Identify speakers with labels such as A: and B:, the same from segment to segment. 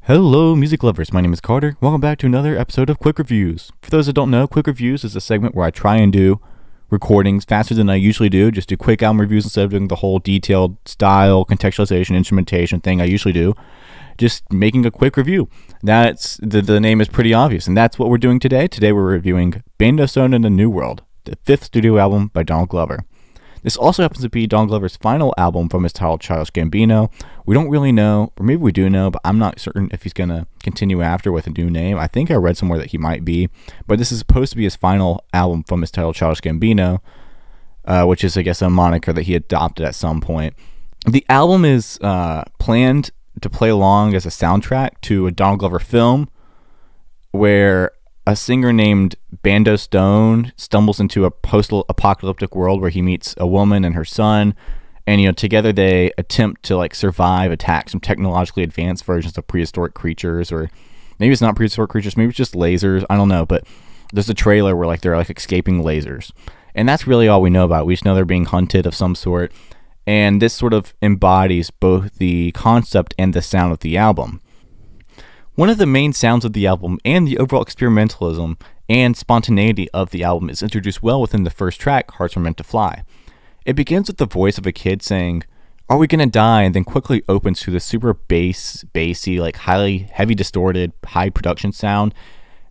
A: Hello, music lovers. My name is Carter. Welcome back to another episode of Quick Reviews. For those that don't know, Quick Reviews is a segment where I try and do recordings faster than I usually do. Just do quick album reviews instead of doing the whole detailed style, contextualization, instrumentation thing I usually do. Just making a quick review. That's the name is pretty obvious, and that's what we're doing today. Today we're reviewing Bando in a New World, the fifth studio album by Donald Glover. This also happens to be Donald Glover's final album from his title Childish Gambino. We don't really know, or maybe we do know, but I'm not certain if he's going to continue after with a new name. I think I read somewhere that he might be, but this is supposed to be his final album from his title Childish Gambino, which is, I guess, a moniker that he adopted at some point. The album is planned to play along as a soundtrack to a Donald Glover film where a singer named Bando stumbles into a post-apocalyptic world where he meets a woman and her son, and together they attempt to survive attacks from technologically advanced versions of prehistoric creatures, or maybe it's not prehistoric creatures, maybe it's just lasers. I don't know, but there's a trailer where they're escaping lasers, and that's really all we know about it. We just know they're being hunted of some sort, and this sort of embodies both the concept and the sound of the album. One of the main sounds of the album and the overall experimentalism and spontaneity of the album is introduced well within the first track, Hearts Were Meant to Fly. It begins with the voice of a kid saying, "Are we gonna die?" and then quickly opens to the super bassy, highly heavy distorted, high production sound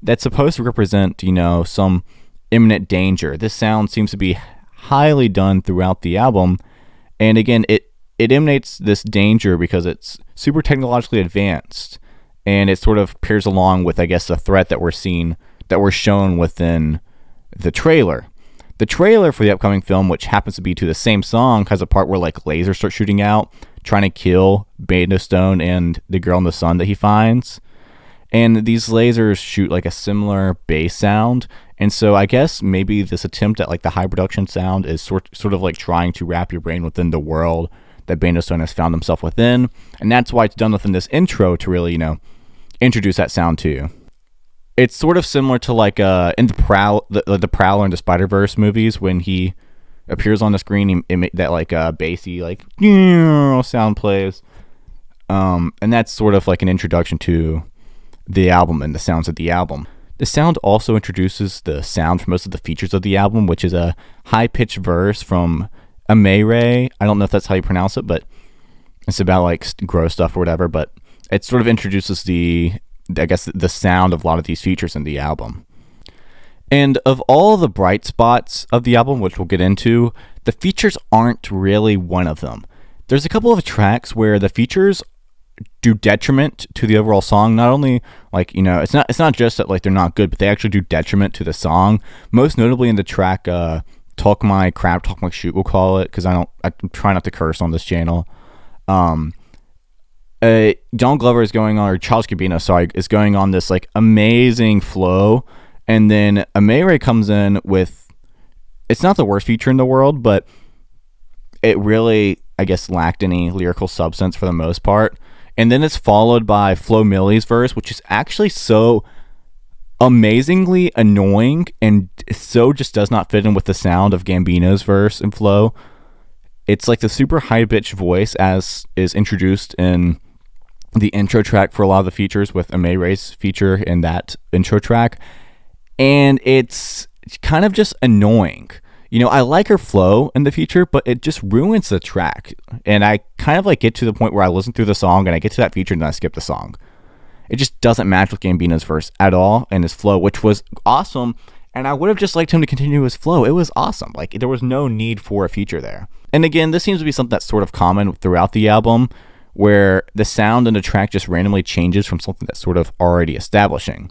A: that's supposed to represent, some imminent danger. This sound seems to be highly done throughout the album, and again, it emanates this danger because it's super technologically advanced. And it sort of pairs along with, I guess, the threat that we're shown within the trailer. The trailer for the upcoming film, which happens to be to the same song, has a part where lasers start shooting out, trying to kill Bando and the girl in the sun that he finds. And these lasers shoot a similar bass sound. And so I guess maybe this attempt at the high production sound is sort of trying to wrap your brain within the world that Bando has found himself within. And that's why it's done within this intro to really, introduce that sound to you. It's sort of similar to in the Prowler and the Spider-Verse movies when he appears on the screen, that bassy sound plays, and that's sort of an introduction to the album and the sounds of the album. The sound also introduces the sound for most of the features of the album, which is a high-pitched verse from Amere. I don't know if that's how you pronounce it, but it's about gross stuff or whatever, but it sort of introduces the sound of a lot of these features in the album. And of all the bright spots of the album, which we'll get into, the features aren't really one of them. There's a couple of tracks where the features do detriment to the overall song. Not only it's not just that they're not good, but they actually do detriment to the song. Most notably in the track Talk My Crap, Talk My Shoot, we'll call it, because I try not to curse on this channel. Donald Glover is going on, or Childish Gambino, is going on this amazing flow, and then Amere comes in with, it's not the worst feature in the world, but it really, I guess, lacked any lyrical substance for the most part. And then it's followed by Flo Milli's verse, which is actually so amazingly annoying and so just does not fit in with the sound of Gambino's verse and flow. It's the super high-pitched voice as is introduced in the intro track for a lot of the features, with Amere's feature in that intro track. And it's kind of just annoying. I like her flow in the feature, but it just ruins the track. And I kind of get to the point where I listen through the song and I get to that feature and then I skip the song. It just doesn't match with Gambino's verse at all and his flow, which was awesome. And I would have just liked him to continue his flow. It was awesome. There was no need for a feature there. And again, this seems to be something that's sort of common throughout the album, where the sound in the track just randomly changes from something that's sort of already establishing.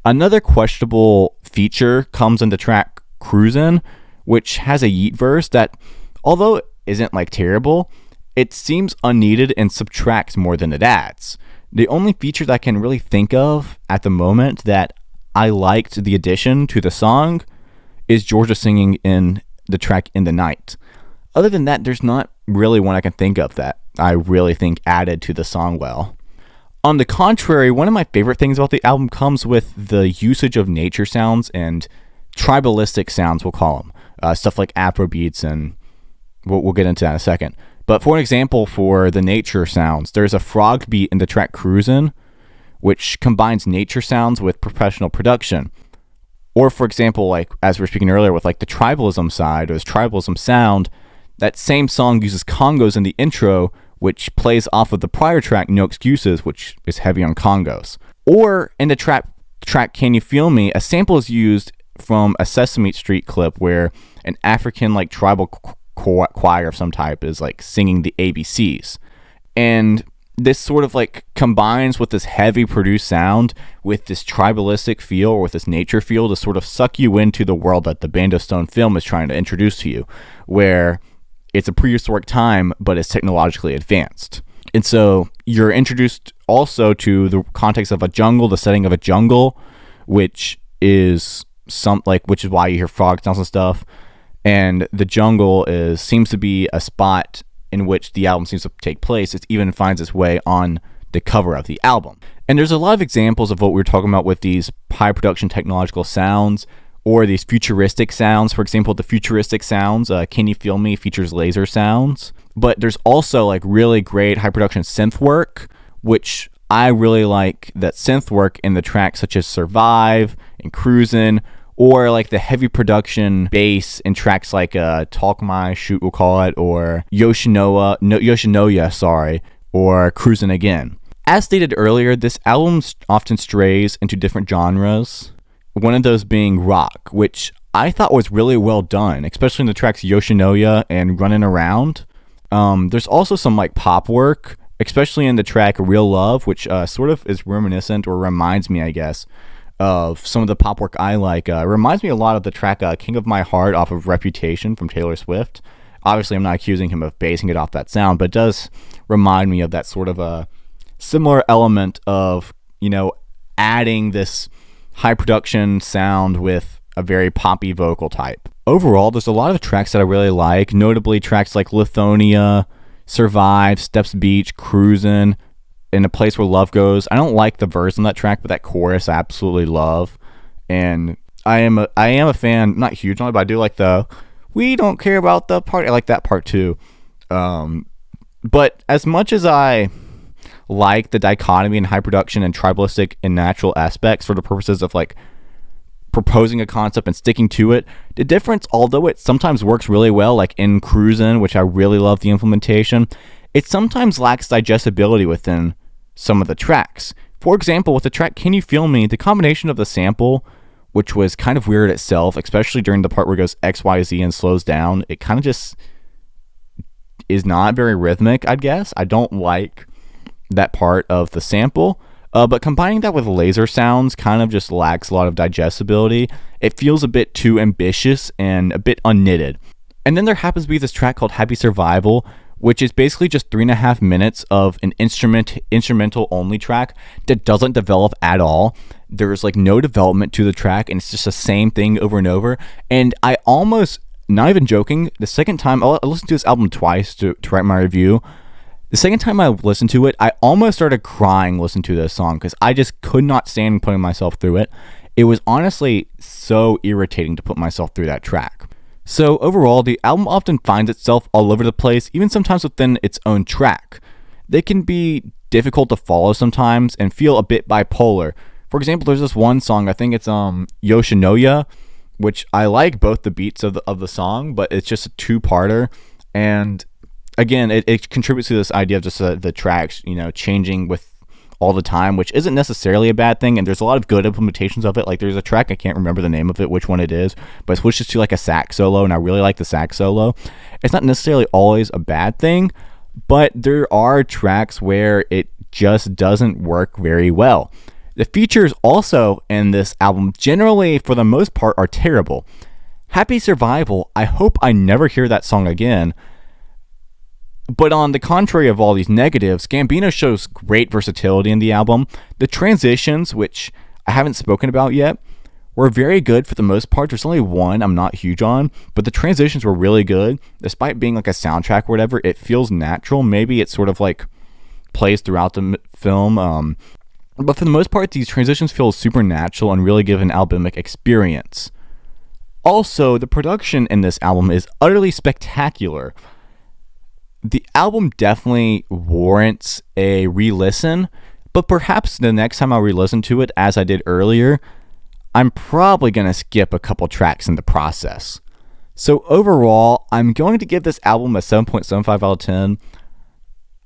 A: Another questionable feature comes in the track Cruisin', which has a yeet verse that, although it isn't terrible, it seems unneeded and subtracts more than it adds. The only feature that I can really think of at the moment that I liked the addition to the song is Georgia singing in the track In the Night. Other than that, there's not really one I can think of that I really think added to the song well. On the contrary, one of my favorite things about the album comes with the usage of nature sounds and tribalistic sounds, we'll call them. Stuff like Afro beats, and we'll get into that in a second. But for an example, for the nature sounds, there's a frog beat in the track Cruisin', which combines nature sounds with professional production. Or, for example, like as we were speaking earlier with like the tribalism side or this tribalism sound, that same song uses congos in the intro, which plays off of the prior track, No Excuses, which is heavy on congos. Or in the track Can You Feel Me, a sample is used from a Sesame Street clip where an African like tribal choir of some type is like singing the ABCs. And this sort of like combines with this heavy produced sound with this tribalistic feel or with this nature feel to sort of suck you into the world that the Bando Stone film is trying to introduce to you, where it's a prehistoric time, but it's technologically advanced. And so you're introduced also to the context of a jungle, the setting of a jungle, which is which is why you hear frog sounds and stuff. And the jungle seems to be a spot in which the album seems to take place. It even finds its way on the cover of the album. And there's a lot of examples of what we were talking about with these high production technological sounds or these futuristic sounds. For example, the futuristic sounds, Can You Feel Me features laser sounds. But there's also like really great high production synth work, which I really like that synth work in the tracks such as Survive and Cruisin', or like the heavy production bass in tracks like Talk My Shoot, we'll call it, or Yoshinoya, or Cruisin' Again. As stated earlier, this album often strays into different genres, one of those being rock, which I thought was really well done, especially in the tracks Yoshinoya and Runnin' Around. There's also some like pop work, especially in the track Real Love, which sort of is reminiscent or reminds me, I guess, of some of the pop work I like. It reminds me a lot of the track King of My Heart off of Reputation from Taylor Swift. Obviously, I'm not accusing him of basing it off that sound, but it does remind me of that sort of a similar element of, adding this high production sound with a very poppy vocal type. Overall, there's a lot of tracks that I really like, notably tracks like Lithonia, Survive, Steps Beach, Cruisin', In a Place Where Love Goes. I don't like the verse on that track, but that chorus I absolutely love. And I am a fan, not huge on it, but I do like the "We Don't Care About the Party." I like that part too. But as much as I like the dichotomy in high production and tribalistic and natural aspects for the purposes of like proposing a concept and sticking to it, the difference, although it sometimes works really well, like in Cruisin', which I really love the implementation, it sometimes lacks digestibility within some of the tracks. For example, with the track Can You Feel Me, the combination of the sample, which was kind of weird itself, especially during the part where it goes XYZ and slows down, it kind of just is not very rhythmic, I guess. I don't like that part of the sample. But combining that with laser sounds kind of just lacks a lot of digestibility. It feels a bit too ambitious and a bit unknitted. And then there happens to be this track called Happy Survival, which is basically just 3.5 minutes of an instrumental only track that doesn't develop at all. There's like no development to the track, and it's just the same thing over and over. And I almost, not even joking, the second time, I listened to this album twice to write my review. The second time I listened to it, I almost started crying listening to this song because I just could not stand putting myself through it. It was honestly so irritating to put myself through that track. So overall, the album often finds itself all over the place, even sometimes within its own track. They can be difficult to follow sometimes and feel a bit bipolar. For example, there's this one song, I think it's Yoshinoya, which I like both the beats of the song, but it's just a two-parter, and again, it contributes to this idea of just the tracks, changing with all the time, which isn't necessarily a bad thing. And there's a lot of good implementations of it. Like there's a track, I can't remember the name of it, which one it is, but it switches to like a sax solo, and I really like the sax solo. It's not necessarily always a bad thing, but there are tracks where it just doesn't work very well. The features also in this album generally, for the most part, are terrible. Happy Survival, I hope I never hear that song again. But on the contrary of all these negatives, Gambino shows great versatility in the album. The transitions, which I haven't spoken about yet, were very good for the most part. There's only one I'm not huge on, but the transitions were really good. Despite being like a soundtrack or whatever, it feels natural. Maybe it sort of like plays throughout the film. But for the most part, these transitions feel super natural and really give an albumic experience. Also, the production in this album is utterly spectacular. The album definitely warrants a re-listen, But perhaps the next time I re-listen to it, as I did earlier, I'm probably going to skip a couple tracks in the process. So overall, I'm going to give this album a 7.75 out of 10.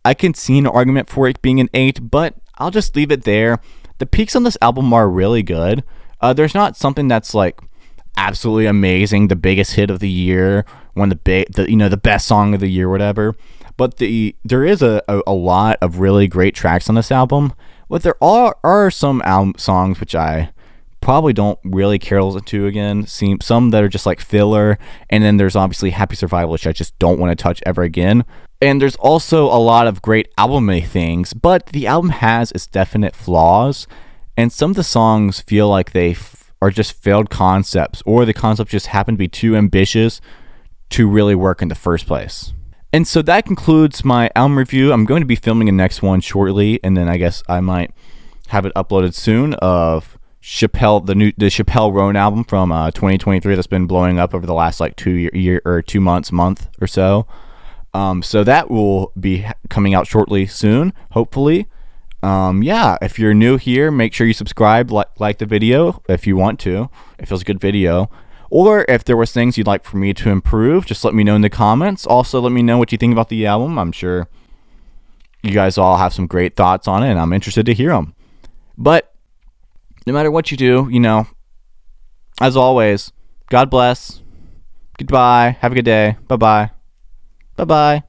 A: I can see an argument for it being an 8, but I'll just leave it there. The peaks on this album are really good. There's not something that's like absolutely amazing, the biggest hit of the year, the best song of the year, whatever. But there is a lot of really great tracks on this album. But there are some songs which I probably don't really care to listen to again. Some that are just like filler, and then there's obviously Happy Survival, which I just don't want to touch ever again. And there's also a lot of great album-y things, but the album has its definite flaws, and some of the songs feel like they are just failed concepts, or the concepts just happen to be too ambitious to really work in the first place. And so that concludes my album review. I'm going to be filming the next one shortly, and then I guess I might have it uploaded soon, of Chappelle, the Chappelle Roan album from 2023 that's been blowing up over the last like 2 month or so. So that will be coming out shortly soon, hopefully. If you're new here, make sure you subscribe, like the video if you want to, if it was a good video. Or if there was things you'd like for me to improve, just let me know in the comments. Also, let me know what you think about the album. I'm sure you guys all have some great thoughts on it, and I'm interested to hear them. But no matter what you do, as always, God bless. Goodbye. Have a good day. Bye-bye. Bye-bye.